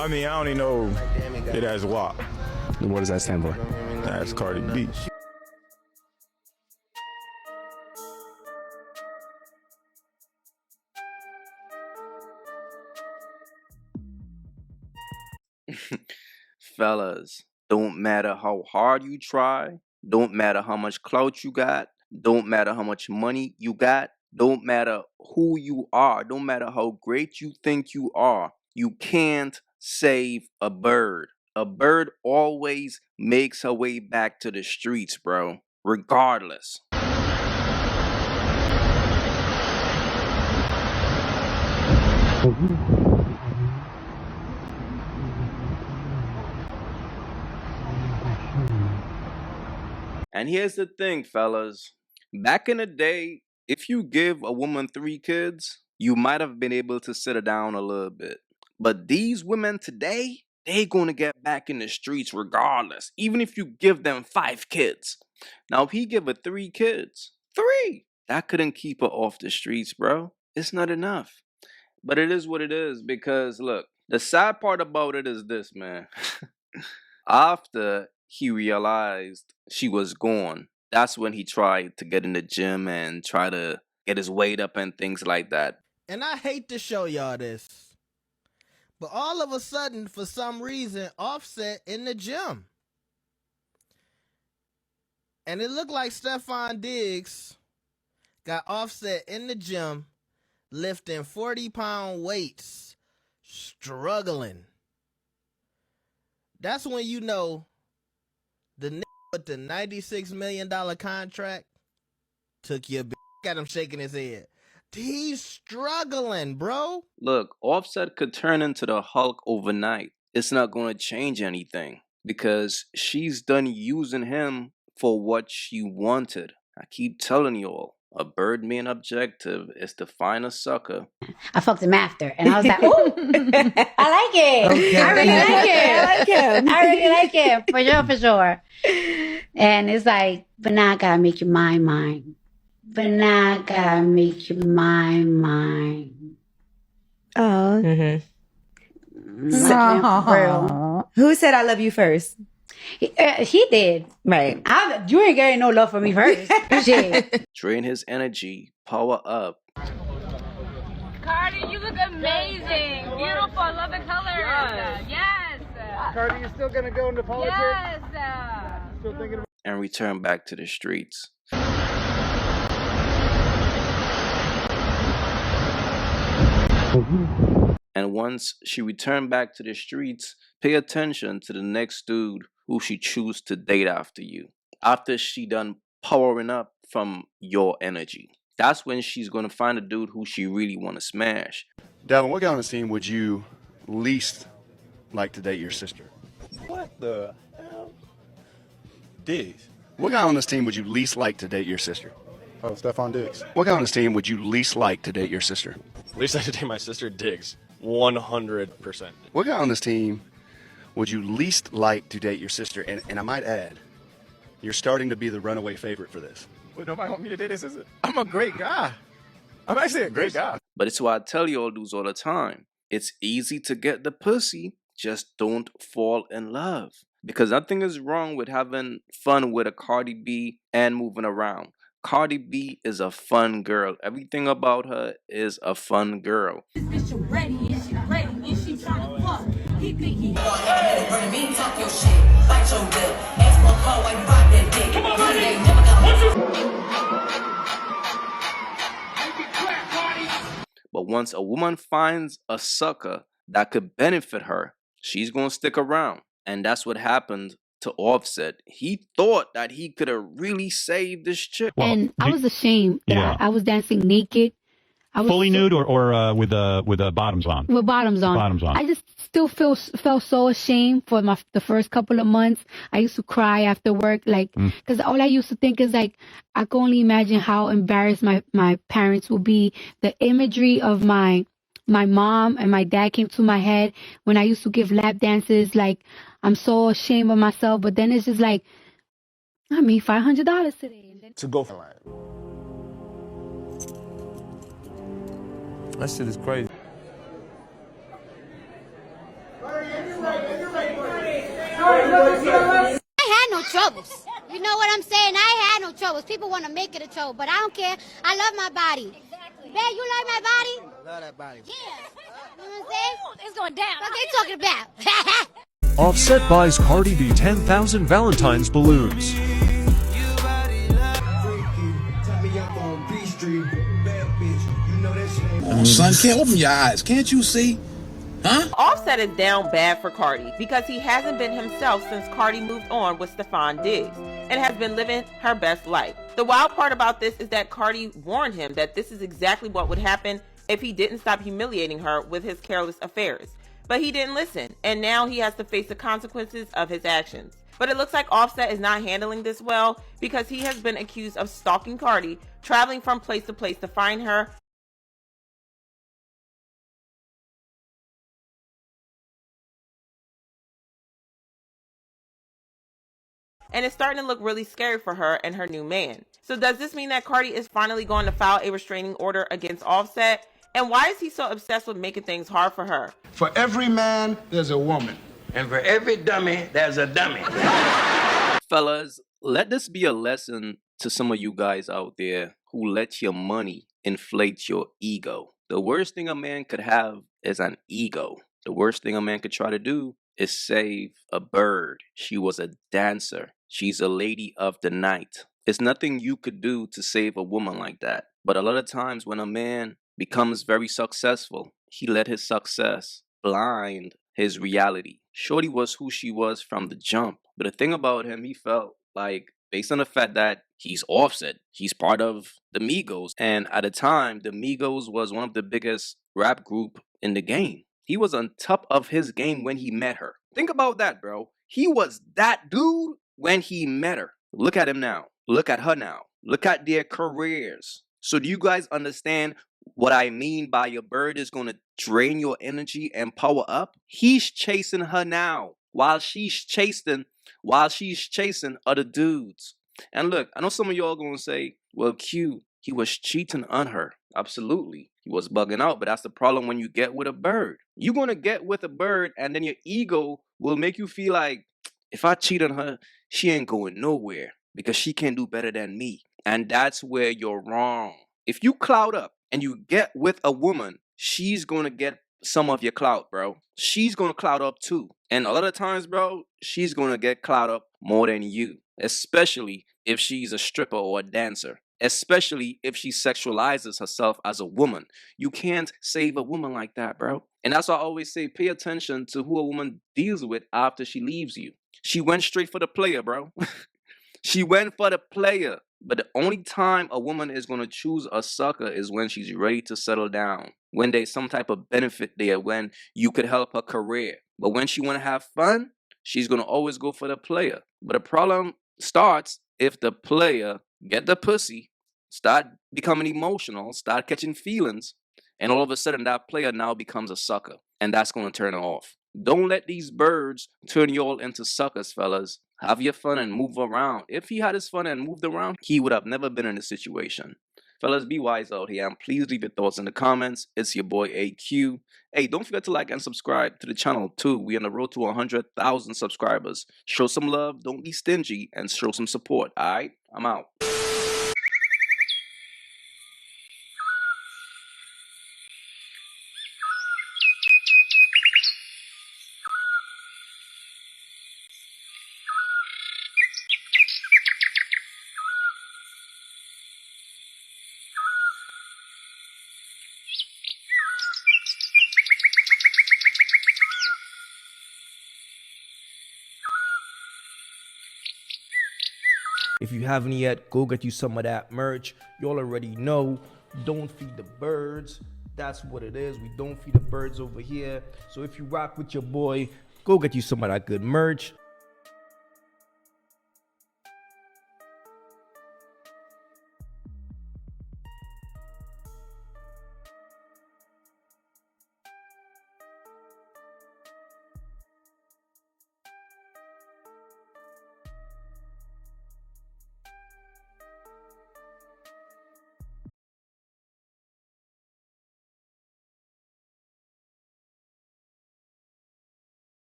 I mean, I only know it as WAP. What does that stand for? That's Cardi B. Fellas, don't matter how hard you try, don't matter how much clout you got, don't matter how much money you got, don't matter who you are, don't matter how great you think you are, you can't save a bird. A bird always makes her way back to the streets, bro, regardless. And here's the thing, fellas. Back in the day, if you give a woman 3 kids, you might have been able to sit her down a little bit. But these women today, they gonna get back in the streets regardless, even if you give them 5 kids. Now, if he give her 3 kids, 3, that couldn't keep her off the streets, bro. It's not enough. But it is what it is, because look, the sad part about it is this, man. After he realized she was gone, that's when he tried to get in the gym and try to get his weight up and things like that. And I hate to show y'all this, but all of a sudden, for some reason, Offset in the gym. And it looked like Stefon Diggs got Offset in the gym, lifting 40-pound weights, struggling. That's when you know the nigga with the $96 million contract took your bitch. Got him shaking his head. He's struggling, bro. Look, Offset could turn into the Hulk overnight. It's not going to change anything because she's done using him for what she wanted. I keep telling y'all, a bird main objective is to find a sucker. I fucked him after, and I was like, ooh, I like it. Okay. I really like it. I like him. I really like it, for sure. And it's like, but now I gotta make you mine. But now I gotta make you mine. Oh. Mm-hmm. Real. Who said I love you first? He did. Right. You ain't getting no love from me first. Shit. Drain his energy, power up. Cardi, you look amazing. Beautiful. I love the colors. Yes. Cardi, you still gonna go into politics? Yes. Still thinking about And return back to the streets. And once she returned back to the streets, pay attention to the next dude who she choose to date after you. After she done powering up from your energy. That's when she's going to find a dude who she really want to smash. Devin, what guy on this team would you least like to date your sister? What the hell? Diggs. What guy on this team would you least like to date your sister? Oh, Stefon Diggs. What guy on this team would you least like to date your sister? Least I should date my sister, Diggs. 100%. What guy on this team would you least like to date your sister? And I might add, you're starting to be the runaway favorite for this. But nobody want me to date this, is it? I'm a great guy. I'm actually a great guy. But it's what I tell y'all dudes all the time. It's easy to get the pussy, just don't fall in love. Because nothing is wrong with having fun with a Cardi B and moving around. Cardi B is a fun girl. Everything about her is a fun girl. This bitch ready, and she ready, and she trying to fuck. He think he talk your shit, bite your lip, ask my hoe why you rock that dick. Come on, But once a woman finds a sucker that could benefit her, she's gonna stick around. And that's what happened to Offset. He thought that he could have really saved this chick. And I was ashamed that I was dancing naked. I was fully nude or with bottoms on? With bottoms on. Bottoms on. I just still felt so ashamed for the first couple of months. I used to cry after work, like, because all I used to think is like, I can only imagine how embarrassed my parents will be. The imagery of my mom and my dad came to my head when I used to give lap dances. Like, I'm so ashamed of myself, but then it's just like, I made $500 today. And then To go for line. That shit is crazy. I had no troubles. You know what I'm saying? I had no troubles. People want to make it a trouble, but I don't care. I love my body. Exactly. Babe, you like my body? Love that body. Yeah. You know what I'm saying? It's going down. What they talking about? Offset buys Cardi B 10,000 Valentine's balloons. Son, can't open your eyes. Can't you see? Huh? Offset is down bad for Cardi because he hasn't been himself since Cardi moved on with Stefon Diggs and has been living her best life. The wild part about this is that Cardi warned him that this is exactly what would happen if he didn't stop humiliating her with his careless affairs. But he didn't listen, and now he has to face the consequences of his actions. But it looks like Offset is not handling this well because he has been accused of stalking Cardi, traveling from place to place to find her, and it's starting to look really scary for her and her new man. So does this mean that Cardi is finally going to file a restraining order against Offset? And why is he so obsessed with making things hard for her? For every man, there's a woman. And for every dummy, there's a dummy. Fellas, let this be a lesson to some of you guys out there who let your money inflate your ego. The worst thing a man could have is an ego. The worst thing a man could try to do is save a bird. She was a dancer. She's a lady of the night. There's nothing you could do to save a woman like that. But a lot of times when a man becomes very successful, he let his success blind his reality. Shorty was who she was from the jump. But the thing about him, he felt like, based on the fact that he's Offset, he's part of the Migos. And at the time, the Migos was one of the biggest rap group in the game. He was on top of his game when he met her. Think about that, bro. He was that dude when he met her. Look at him now. Look at her now. Look at their careers. So do you guys understand what I mean by your bird is going to drain your energy and power up? He's chasing her now while she's chasing other dudes. And look, I know some of y'all going to say, well, Q, he was cheating on her. Absolutely. He was bugging out, but that's the problem when you get with a bird. You're going to get with a bird and then your ego will make you feel like, if I cheat on her, she ain't going nowhere because she can't do better than me. And that's where you're wrong. If you cloud up and you get with a woman, she's going to get some of your clout, bro. She's going to cloud up too. And a lot of times, bro, she's going to get clout up more than you, especially if she's a stripper or a dancer. Especially if she sexualizes herself as a woman. You can't save a woman like that, bro. And that's why I always say, pay attention to who a woman deals with after she leaves you. She went straight for the player, bro. She went for the player. But the only time a woman is going to choose a sucker is when she's ready to settle down. When there's some type of benefit there, when you could help her career. But when she want to have fun, she's going to always go for the player. But the problem starts if the player get the pussy, start becoming emotional, start catching feelings, and all of a sudden that player now becomes a sucker. And that's going to turn her off. Don't let these birds turn you all into suckers, fellas. Have your fun and move around. If he had his fun and moved around, he would have never been in this situation. Fellas, be wise out here and please leave your thoughts in the comments. It's your boy AyeQ. Hey, don't forget to like and subscribe to the channel too. We're on the road to 100,000 subscribers. Show some love, don't be stingy, and show some support, alright? I'm out. If you haven't yet, go get you some of that merch. Y'all already know, don't feed the birds. That's what it is. We don't feed the birds over here. So if you rock with your boy, go get you some of that good merch.